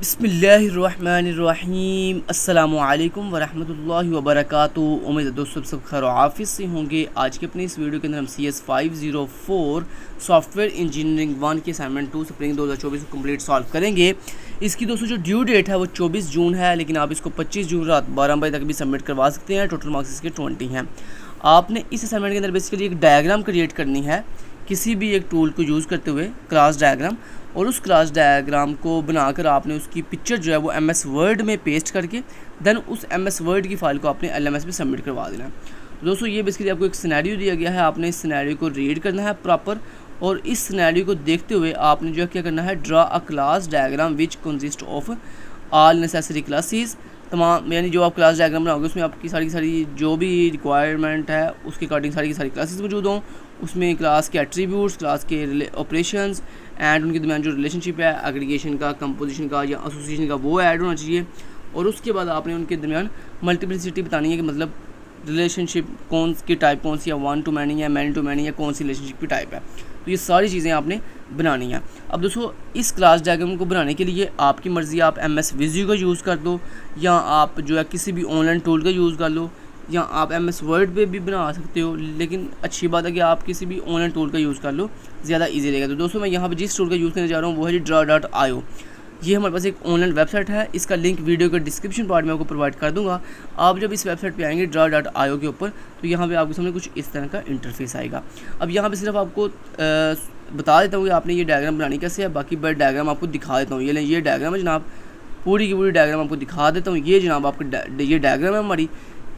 बिस्मिल्लाहिर्रहमानिर्रहीम अस्सलामुअलैकुम वरहमतुल्लाहि वबरकातुहू। उम्मीद है दोस्तों सब खैर आफिस से होंगे। आज के अपनी इस वीडियो के अंदर हम CS504 सॉफ्टवेयर इंजीनियरिंग 1 की असाइनमेंट 2 स्प्रिंग 2024 को कंप्लीट सॉल्व करेंगे। इसकी दोस्तों जो ड्यू डेट है वो 24 जून है, लेकिन आप इसको 25 जून रात 12 बजे तक भी सबमिट करवा सकते हैं। टोटल मार्क्स इसके 20 हैं। आपने इस असाइनमेंट के अंदर बेसिकली एक डायग्राम क्रिएट करनी है किसी भी एक टूल को यूज़ करते हुए, क्लास डायग्राम, और उस क्लास डायग्राम को बनाकर आपने उसकी पिक्चर जो है वो MS वर्ड में पेस्ट करके देन उस MS वर्ड की फ़ाइल को आपने LMS में सबमिट करवा देना है। तो दोस्तों ये बेसिकली आपको एक सिनेरियो दिया गया है, आपने इस सिनेरियो को रीड करना है प्रॉपर, और इस सिनेरियो को देखते हुए आपने जो है क्या करना है, draw a class diagram which consist of all necessary classes. तमाम यानी जो आप क्लास डायग्राम बनाओगे उसमें आपकी सारी की सारी जो भी रिक्वायरमेंट है उसके अकॉर्डिंग सारी की सारी क्लासेस मौजूद हों। उसमें क्लास के एट्रीब्यूट्स, क्लास के ऑपरेशंस एंड उनके दरमियान जो रिलेशनशिप है एग्रीगेशन का, कंपोजिशन का या एसोसिएशन का, वो ऐड होना चाहिए। और उसके बाद आपने उनके दरमियान मल्टीप्लिसिटी बतानी है कि मतलब रिलेशनशिप कौन की टाइप कौन सी है, 1 to many या मैनी टू मैनी या कौन सी रिलेशनशिप की टाइप है। तो ये सारी चीज़ें आपने बनानी है। अब दोस्तों इस क्लास डायग्राम को बनाने के लिए आपकी मर्ज़ी, आप MS विज़ुअल का यूज़ कर दो या आप जो है किसी भी ऑनलाइन टूल का यूज़ कर लो, या आप MS वर्ड पे भी बना सकते हो। लेकिन अच्छी बात है कि आप किसी भी ऑनलाइन टूल का यूज़ कर लो, ज़्यादा ईजी रहेगा। तो दोस्तों मैं यहाँ पे जिस टूल का यूज़ करने जा रहा हूँ वो है जी draw.io। ये हमारे पास एक ऑनलाइन वेबसाइट है, इसका लिंक वीडियो के डिस्क्रिप्शन पार्ट में आपको प्रोवाइड कर दूंगा। आप जब इस वेबसाइट पे आएंगे draw.io के ऊपर, तो यहाँ पे आपके सामने कुछ इस तरह का इंटरफेस आएगा। अब यहाँ पे सिर्फ आपको बता देता हूँ कि आपने ये डायग्राम बनानी कैसे है, बाकी बट डायग्राम आपको दिखा देता हूँ। ये डायग्राम है जनाब, पूरी की पूरी डायग्राम आपको दिखा देता हूँ। ये जनाब आपका ये डायग्राम है हमारी।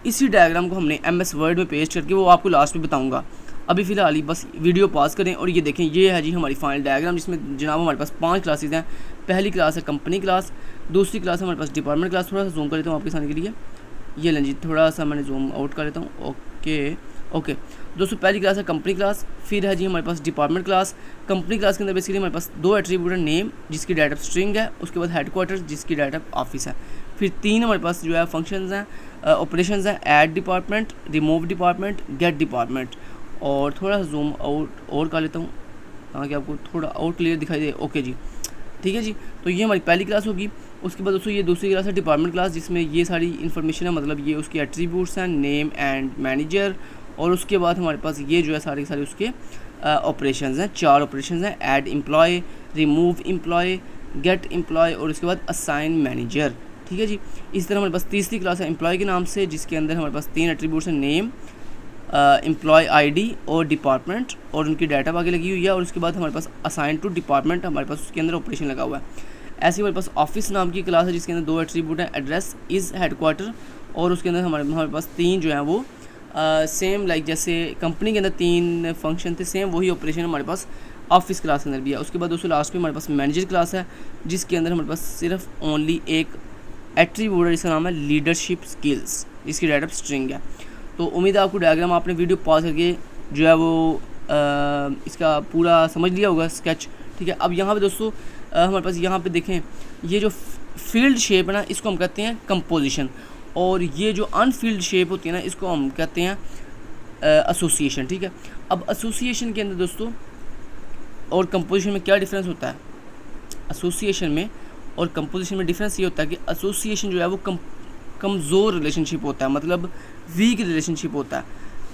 इसी डायग्राम को हमने MS वर्ड में पेस्ट करके वो आपको लास्ट में बताऊंगा। अभी फ़िलहाल ही बस वीडियो पॉज करें और ये देखें, ये है जी हमारी फाइनल डायग्राम, जिसमें जनाब हमारे पास 5 क्लासेस हैं। पहली क्लास है कंपनी क्लास, दूसरी क्लास है हमारे पास डिपार्टमेंट क्लास। थोड़ा सा जूम कर लेता हूँ आपके सामने के लिए, ये लें जी, थोड़ा सा मैंने जूम आउट कर लेता हूँ। ओके दोस्तों, पहली क्लास है कंपनी क्लास, फिर है जी हमारे पास डिपार्टमेंट क्लास। कंपनी क्लास के अंदर बेसिकली हमारे पास 2 एट्रीब्यूट है, नेम जिसकी डाटा स्ट्रिंग है, उसके बाद हेडक्वार्टर जिसकी डाटा ऑफिस है। फिर 3 हमारे पास जो है फंक्शंस हैं, ऑपरेशंस हैं, add department, remove department, get department. और थोड़ा सा जूम आउट और कर लेता हूँ ताकि आपको थोड़ा और क्लियर दिखाई दे। ओके जी, ठीक है जी। तो ये हमारी पहली क्लास होगी। उसके बाद दोस्तों ये दूसरी क्लास है डिपार्टमेंट क्लास, जिसमें ये सारी इन्फॉर्मेशन है, मतलब ये उसके एट्रीब्यूट्स हैं, नेम एंड मैनेजर। और उसके बाद हमारे पास ये जो है सारे के सारे उसके ऑपरेशंस हैं, 4 ऑपरेशंस हैं, add employee, remove employee, get employee और उसके बाद असाइन मैनेजर। ठीक है जी। इस तरह हमारे पास तीसरी क्लास है एम्प्लॉय के नाम से, जिसके अंदर हमारे पास 3 एट्रीब्यूट्स हैं, नेम, एम्प्लॉय ID और डिपार्टमेंट, और उनकी डाटा आगे लगी हुई है। और उसके बाद हमारे पास असाइन टू डिपार्टमेंट, हमारे पास उसके अंदर ऑपरेशन लगा हुआ है। ऐसे हमारे पास ऑफिस नाम की क्लास है, जिसके अंदर 2 एट्रीब्यूट हैं, एड्रेस, इज़, हेडक्वार्टर। और उसके अंदर हमारे पास 3 जो हैं वो सेम लाइक जैसे कंपनी के अंदर 3 फंक्शन थे, सेम वही ऑपरेशन हमारे पास ऑफिस क्लास के अंदर भी है। उसके बाद दोस्तों लास्ट में हमारे पास मैनेजर क्लास है, जिसके अंदर हमारे पास सिर्फ ओनली एक एट्रीब्यूट है, जिसका नाम है लीडरशिप स्किल्स, जिसकी डाटा स्ट्रिंग है। तो उम्मीद है आपको डायग्राम आपने वीडियो पॉज करके जो है वो इसका पूरा समझ लिया होगा स्केच। ठीक है। अब यहाँ पे दोस्तों हमारे पास यहाँ पे देखें, ये जो फील्ड शेप है ना, इसको हम कहते हैं कंपोजिशन, और ये जो अनफील्ड शेप होती है ना, इसको हम कहते हैं एसोसिएशन। ठीक है। अब एसोसिएशन के अंदर दोस्तों और कंपोजिशन में क्या डिफरेंस होता है? एसोसिएशन में और कंपोजिशन में डिफरेंस ये होता है कि एसोसिएशन जो है वो कमज़ोर रिलेशनशिप होता है, मतलब वीक रिलेशनशिप होता है,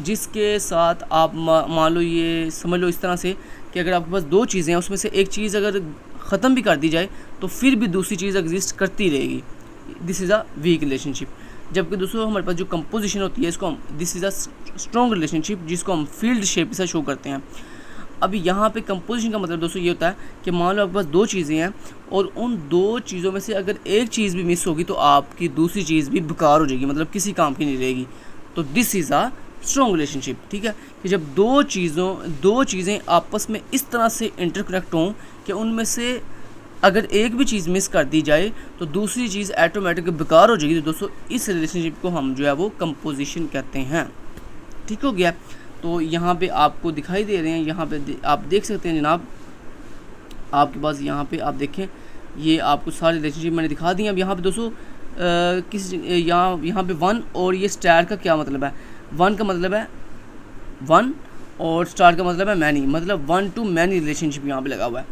जिसके साथ आप मान लो, ये समझ लो इस तरह से कि अगर आपके पास 2 चीज़ें हैं, उसमें से एक चीज़ अगर ख़त्म भी कर दी जाए तो फिर भी दूसरी चीज़ एग्जिस्ट करती रहेगी। This is a weak relationship. जबकि दोस्तों हमारे पास जो कंपोजिशन होती है, इसको हम this is a strong relationship, जिसको हम फील्ड शेप से शो करते हैं। अभी यहाँ पे कंपोजिशन का मतलब दोस्तों ये होता है कि मान लो आपके पास 2 चीज़ें हैं, और उन 2 चीज़ों में से अगर एक चीज़ भी मिस होगी तो आपकी दूसरी चीज़ भी बेकार हो जाएगी, मतलब किसी काम की नहीं रहेगी। तो this is a strong relationship. ठीक है। कि जब 2 चीज़ें आपस में इस तरह से इंटरकनेक्ट हों कि उनमें से अगर एक भी चीज़ मिस कर दी जाए तो दूसरी चीज़ ऑटोमेटिक बेकार हो जाएगी। तो दोस्तों इस रिलेशनशिप को हम जो है वो कंपोजिशन कहते हैं। ठीक हो गया। तो यहाँ पे आपको दिखाई दे रहे हैं, यहाँ पे आप देख सकते हैं जनाब, आपके पास यहाँ पे आप देखें, ये आपको सारे रिलेशनशिप मैंने दिखा दी। अब यहाँ पे दोस्तों यहाँ पे 1 और ये स्टार का क्या मतलब है? 1 का मतलब है 1 और स्टार का मतलब है मैनी, मतलब 1 to मैनी रिलेशनशिप यहाँ पे लगा हुआ है।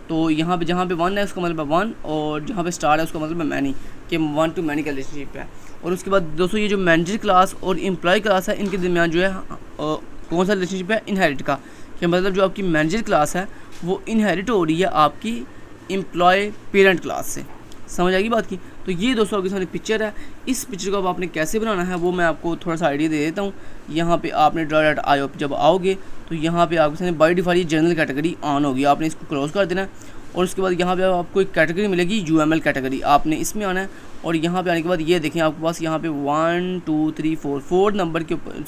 तो यहाँ पे जहाँ पे 1 है उसका मतलब है 1, और जहाँ पे स्टार है उसका मतलब है मैनी, कि 1 to मैनी का रिलेशनशिप है। और उसके बाद दोस्तों ये जो मैनेजर क्लास और एम्प्लॉय क्लास है, इनके दरमियान जो है कौन सा रिलेशनशिप है, इनहेरिट का, कि मतलब जो आपकी मैनेजर क्लास है वो इनहेरिट हो रही है आपकी एम्प्लॉय पेरेंट क्लास से। समझ आएगी बात की। तो ये दोस्तों आपके सामने पिक्चर है, इस पिक्चर को अब आपने कैसे बनाना है वो मैं आपको थोड़ा सा आइडिया दे देता हूँ। यहाँ पे आपने .io पे जब आओगे तो यहाँ पे आपके सामने by default general category on होगी, आपने इसको क्लोज कर देना है। और उसके बाद यहाँ पे आपको एक कैटेगरी मिलेगी UML कैटेगरी, आपने इसमें आना है। और यहाँ पे आने के बाद ये देखें आपके पास यहाँ पे 1 2 3 4 नंबर के ऊपर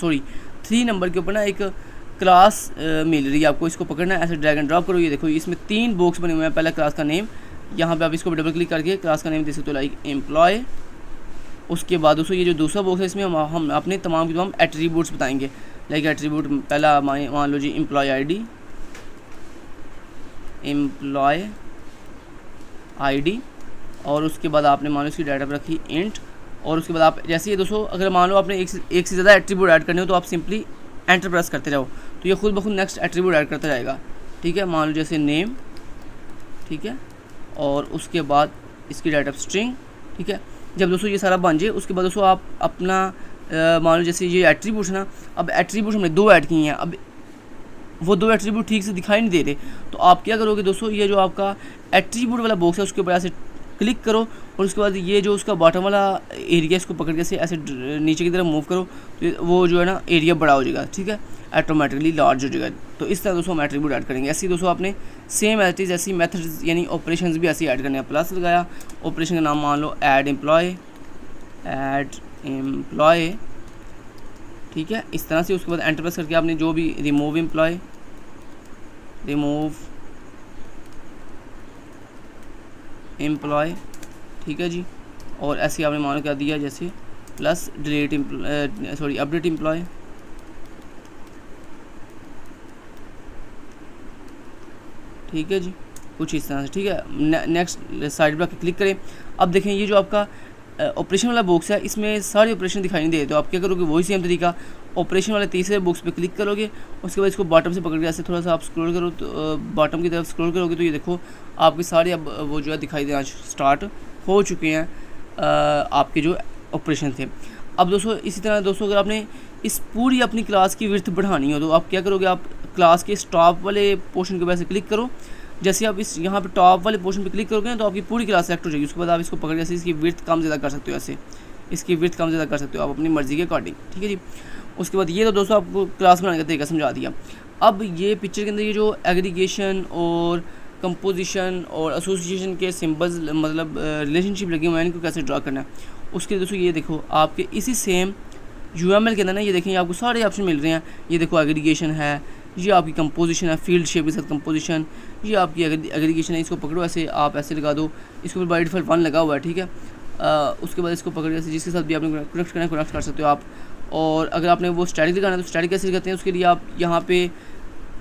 3 नंबर के ऊपर ना एक क्लास मिल रही है आपको, इसको पकड़ना है, ऐसे ड्रैग एंड ड्रॉप करो। ये देखो इसमें 3 बॉक्स बने हुए हैं। पहला क्लास का नेम, यहाँ पे आप इसको डबल क्लिक करके क्लास का नेम दे सकते हो, लाइक एम्प्लॉय। उसके बाद दोस्तों ये जो दूसरा बॉक्स है इसमें हम अपने तमाम के तमाम एट्रीब्यूट्स बताएंगे, लाइक एट्रीब्यूट पहला मान लो जी एम्प्लॉय आईडी, और उसके बाद आपने मान लो इसकी डाटा पर रखी इंट। और उसके बाद आप जैसे ये दोस्तों अगर मान लो आपने एक से ज़्यादा एट्रीब्यूट ऐड करने हो तो आप सिंपली एंटर प्रेस करते रहो, तो ये खुद ब खुद नेक्स्ट एट्रीब्यूट ऐड करता रहेगा। ठीक है, मान लो जैसे नेम, ठीक है, और उसके बाद इसकी डाटा स्ट्रिंग। ठीक है, जब दोस्तों ये सारा बन जाए उसके बाद दोस्तों आप अपना मान लो जैसे ये एट्रीब्यूट है ना, अब एट्रीब्यूट हमने 2 ऐड किए हैं, अब वो 2 एट्रीब्यूट ठीक से दिखाई नहीं दे रहे, तो आप क्या करोगे दोस्तों, ये जो आपका एट्रीब्यूट वाला बॉक्स है उसके ऊपर ऐसे क्लिक करो, और उसके बाद ये जो उसका बॉटम वाला एरिया इसको पकड़ के ऐसे नीचे की तरफ मूव करो, तो वो जो है ना एरिया बड़ा हो जाएगा। ठीक है, ऑटोमेटिकली लार्ज हो जाएगा। तो इस तरह दोस्तों हम एट्रीब्यूट ऐड करेंगे। ऐसे ही दोस्तों आपने सेम एज ऐसी मेथड्स यानी ऑपरेशंस भी ऐसे ऐड करने हैं। प्लस लगाया, ऑपरेशन का नाम मान लो ऐड एम्प्लॉय। ठीक है, इस तरह से। उसके बाद एंटर प्रेस करके आपने जो भी रिमूव एम्प्लॉय, ठीक है जी, और ऐसे आपने मान लो क्या दिया जैसे प्लस डिलीट अपडेट एम्प्लॉय। ठीक है जी, कुछ इस तरह से। ठीक है, नेक्स्ट साइड पर क्लिक करें। अब देखें ये जो आपका ऑपरेशन वाला बॉक्स है इसमें सारे ऑपरेशन दिखाई नहीं दे, तो आप क्या करोगे वही सेम तरीका, ऑपरेशन वाले तीसरे बॉक्स पे क्लिक करोगे, उसके बाद इसको बॉटम से पकड़ के ऐसे थोड़ा सा आप स्क्रॉल करो, तो बॉटम की तरफ स्क्रॉल करोगे तो ये देखो आपके सारे अब वो जो है दिखाई देना स्टार्ट हो चुके हैं आपके जो ऑपरेशन थे। अब दोस्तों इसी तरह दोस्तों अगर आपने इस पूरी अपनी क्लास की विड्थ बढ़ानी हो तो आप क्या करोगे, आप क्लास के टॉप वाले पोर्शन के वैसे क्लिक करो। जैसे आप इस यहाँ पे टॉप वाले पोर्शन पे क्लिक करोगे तो आपकी पूरी क्लास सेलेक्ट हो जाएगी। उसके बाद आप इसको पकड़ के ऐसे इसकी विड्थ कम ज़्यादा कर सकते हो, ऐसे इसकी विड्थ कम ज़्यादा कर सकते हो आप अपनी मर्ज़ी के अकॉर्डिंग। ठीक है जी, उसके बाद ये तो दोस्तों आपको क्लास बनाने का तरीका समझा दिया। अब ये पिक्चर के अंदर ये जो एग्रीगेशन और कंपोजिशन और एसोसिएशन के सिंबल्स मतलब रिलेशनशिप लगे हुए हैं, इनको कैसे ड्रा करना है उसके लिए दोस्तों ये देखो आपके इसी सेम UML के अंदर ना ये देखें आपको सारे ऑप्शन मिल रहे हैं। ये देखो एग्रीगेशन है, ये आपकी कंपोजिशन है, फील्ड शेप के साथ कंपोजिशन, ये आपकी एग्रीगेशन है। इसको पकड़ो ऐसे, आप ऐसे लगा दो, इसके ऊपर बाय डिफ़ॉल्ट 1 लगा हुआ है। ठीक है, उसके बाद इसको पकड़ ऐसे जिसके साथ भी आपने कनेक्ट करना है कनेक्ट कर सकते हो आप। और अगर आपने वो स्टैटिक लगाना है तो स्टैटिक कैसे लगाते हैं उसके लिए आप यहाँ पे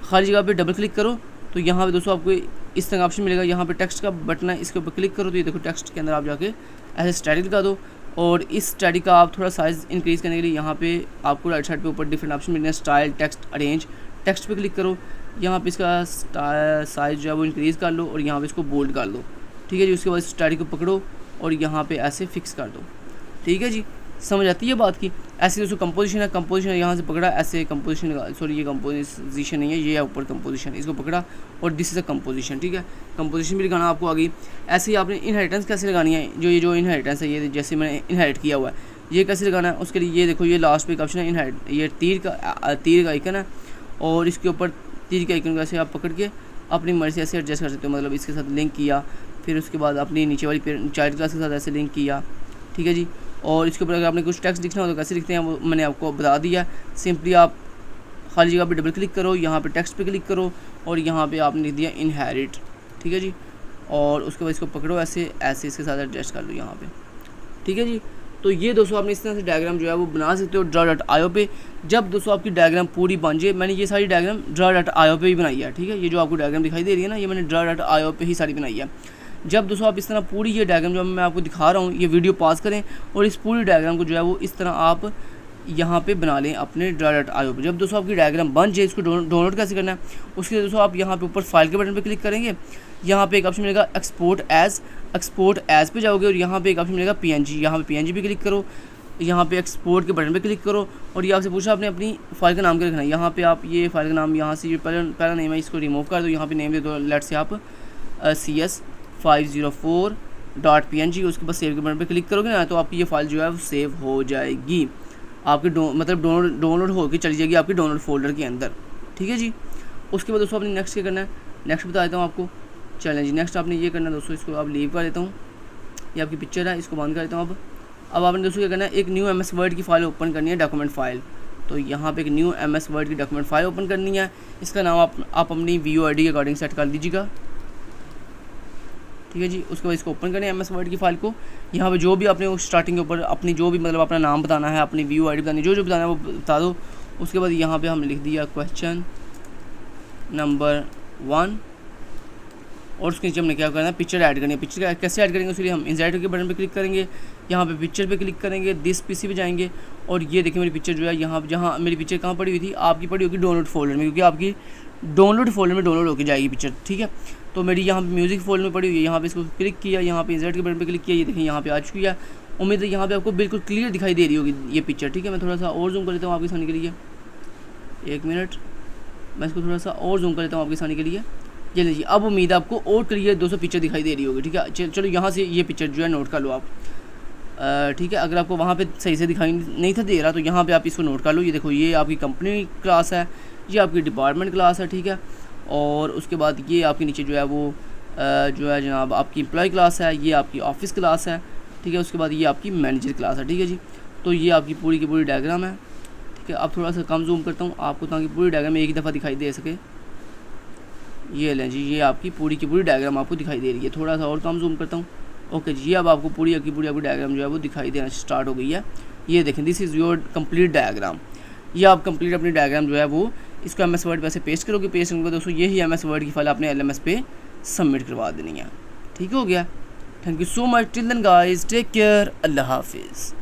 खाली जगह पे डबल क्लिक करो, तो यहाँ पे दोस्तों आपको इस तरह ऑप्शन मिलेगा। यहाँ पे टेक्स्ट का बटन है, इसके ऊपर क्लिक करो तो ये देखो टेक्स्ट के अंदर आप जाके ऐसे स्टैटिक लगा दो। और इस स्टैटिक का आप थोड़ा साइज़ इंक्रीज़ करने के लिए यहाँ पे आपको राइट साइड पे ऊपर डिफरेंट ऑप्शन मिलते हैं, स्टाइल, टेक्स्ट, अरेंज। टेक्स्ट पे क्लिक करो, यहाँ पे इसका साइज़ जो है वो इंक्रीज़ कर लो और यहाँ पे इसको बोल्ड कर लो। ठीक है जी, उसके बाद स्टैटिक को पकड़ो और यहाँ पे ऐसे फिक्स कर दो। ठीक है जी, समझ आती है बात की। ऐसे दोस्तों कंपोजिशन है, कंपोजिशन यहाँ से पकड़ा ऐसे कंपोजिशन, सॉरी ये कंपोजिशन नहीं है, ये है ऊपर कंपोजिशन, इसको पकड़ा और दिस इज़ अ कंपोजिशन। ठीक है, कंपोजिशन भी लगाना आपको आ गई। ऐसे ही आपने इनहेरिटेंस कैसे लगानी है, ये जो इनहेरिटेंस है, ये जैसे मैंने इनहेरिट किया हुआ है, ये कैसे लगाना है उसके लिए ये देखो ये लास्ट पे एक ऑप्शन है इनहेरिट, ये तीर का आइकन है और इसके ऊपर तीर के आइकन को ऐसे आप पकड़ के अपनी मर्ज़ी से ऐसे एडजस्ट कर सकते हो। मतलब इसके साथ लिंक किया, फिर उसके बाद अपनी नीचे वाली चाइल्ड क्लास के साथ ऐसे लिंक किया। ठीक है जी, और इसके ऊपर अगर आपने कुछ टेक्स्ट लिखना हो तो कैसे लिखते हैं वो मैंने आपको बता दिया। सिंपली आप खाली जगह पे डबल क्लिक करो, यहाँ पे टेक्स्ट पे क्लिक करो और यहाँ पे आपने लिख दिया इनहेरिट। ठीक है जी, और उसके बाद इसको पकड़ो ऐसे ऐसे इसके साथ एडजस्ट कर लो यहाँ पे। ठीक है जी, तो ये दोस्तों आपने इस तरह से डायग्राम जो है वो बना सकते हो draw.io पे। जब दोस्तों आपकी डायग्राम पूरी बन जाए, मैंने ये सारी डायग्राम draw.io पे ही बनाई है। ठीक है, ये जो आपको डायग्राम दिखाई दे रही है ना, ये मैंने draw.io पे ही सारी बनाई है। जब दोस्तों आप इस तरह पूरी ये डायग्राम जो मैं आपको दिखा रहा हूँ, ये वीडियो पॉज करें और इस पूरी डायग्राम को जो है वो इस तरह आप यहाँ पे बना लें अपने .io पे। जब दोस्तों आपकी डायग्राम बन जाए, इसको डाउनलोड कैसे करना है उसके लिए दोस्तों आप यहाँ पे ऊपर फाइल के बटन पे क्लिक करेंगे, यहाँ पे एक ऑप्शन मिलेगा एक्सपोर्ट एज पे जाओगे और यहाँ पे एक ऑप्शन मिलेगा PNG, यहाँ पे PNG पे क्लिक करो, यहाँ पे एक्सपोर्ट के बटन पे क्लिक करो और ये आपसे पूछा आपने अपनी फाइल का नाम क्या रखना है। यहाँ पे आप ये फाइल का नाम यहाँ से पहला नेम है इसको रिमूव कर दो, यहाँ पे नेम दे दो लेट से आप CS504.png। उसके बाद सेव के बटन पे क्लिक करोगे ना तो आपकी ये फाइल जो है वो सेव हो जाएगी, आपके मतलब डाउनलोड होकर चली जाएगी आपके डाउनलोड फोल्डर के अंदर। ठीक है जी। उसके बाद दोस्तों आपने नेक्स्ट क्या करना है, नेक्स्ट बता देता हूँ आपको। चलें जी, नेक्स्ट आपने ये करना है दोस्तों, इसको आप लीव कर देता हूँ, ये आपकी पिक्चर है, इसको बंद कर देता हूँ। अब आपने दोस्तों क्या करना है, एक न्यू MS वर्ड की फ़ाइल ओपन करनी है, डॉक्यूमेंट फ़ाइल। तो यहाँ पे एक न्यू MS वर्ड की डॉक्यूमेंट फ़ाइल ओपन करनी है, इसका नाम आप अपनी VOID के अकॉर्डिंग सेट कर दीजिएगा। ठीक है जी। उसके बाद इसको ओपन करें MS वर्ड की फ़ाइल को, यहाँ पे जो भी आपने स्टार्टिंग के ऊपर अपनी जो भी मतलब अपना नाम बताना है, अपनी VOID बतानी, जो बताना है वो बता दो। उसके बाद यहाँ पे हम लिख दिया क्वेश्चन नंबर 1 और उसके नीचे हमने क्या करना है, पिक्चर ऐड करनी है। पिक्चर कैसे ऐड करेंगे उसके लिए हम इंसर्ट के बटन पे क्लिक करेंगे, यहाँ पे पिक्चर पे क्लिक करेंगे, दिस PC पे जाएंगे और ये देखिए मेरी पिक्चर जो है यहाँ जहाँ मेरी पिक्चर कहाँ पड़ी हुई थी, आपकी पड़ी होगी डाउनलोड फोल्डर में, क्योंकि आपकी डाउनलोड फोल्डर में डाउनलोड होकर जाएगी पिक्चर। ठीक है। तो मेरी यहाँ पे म्यूज़िक फोल्डर में पड़ी हुई है, यहाँ पे इसको क्लिक किया, यहाँ पे इंसर्ट के बटन पे क्लिक किया, ये देखिए यहाँ पे आ चुकी है। उम्मीद है यहाँ पे आपको बिल्कुल क्लियर दिखाई दे रही होगी ये पिक्चर। ठीक है। मैं थोड़ा सा और जूम कर लेता हूँ आपके सामने के लिए, 1 मिनट, मैं इसको थोड़ा सा और जूम कर लेता हूँ आपके सामने के लिए। ये लीजिए, अब उम्मीद है आपको और क्लियर 200 पिक्चर दिखाई दे रही होगी। ठीक है। चलो यहाँ से ये पिक्चर जो है नोट कर लो आप। ठीक है। अगर आपको वहाँ पे सही से दिखाई नहीं था दे रहा तो यहाँ पे आप इसको नोट कर लो। ये देखो, ये आपकी कंपनी क्लास है, ये आपकी डिपार्टमेंट क्लास है। ठीक है। और उसके बाद ये आपके नीचे जो है वो जो है जनाब आपकी एम्प्लॉय क्लास है, ये आपकी ऑफिस क्लास है। ठीक है। उसके बाद ये आपकी मैनेजर क्लास है। ठीक है जी। तो ये आपकी पूरी की पूरी डायग्राम है। ठीक है। अब थोड़ा सा कम जूम करता हूँ आपको ताकि पूरी डायग्राम एक ही दफ़ा दिखाई दे सके। ये लें जी, ये आपकी पूरी की पूरी डायग्राम आपको दिखाई दे रही है। थोड़ा सा और कम जूम करता हूँ। ओके जी, अब आपको पूरी की पूरी आपकी डायग्राम जो है वो दिखाई देना स्टार्ट हो गई है। ये देखें, this is your complete diagram. ये आप कंप्लीट अपनी डायग्राम जो है वो इसको MS वर्ड पे से पेस्ट करोगे। पेस्ट करके दोस्तों यही MS वर्ड की फाइल आपने LMS पे सबमिट करवा देनी है। ठीक हो गया। Thank you so much. Till then guys, take care, अल्लाह हाफिज़।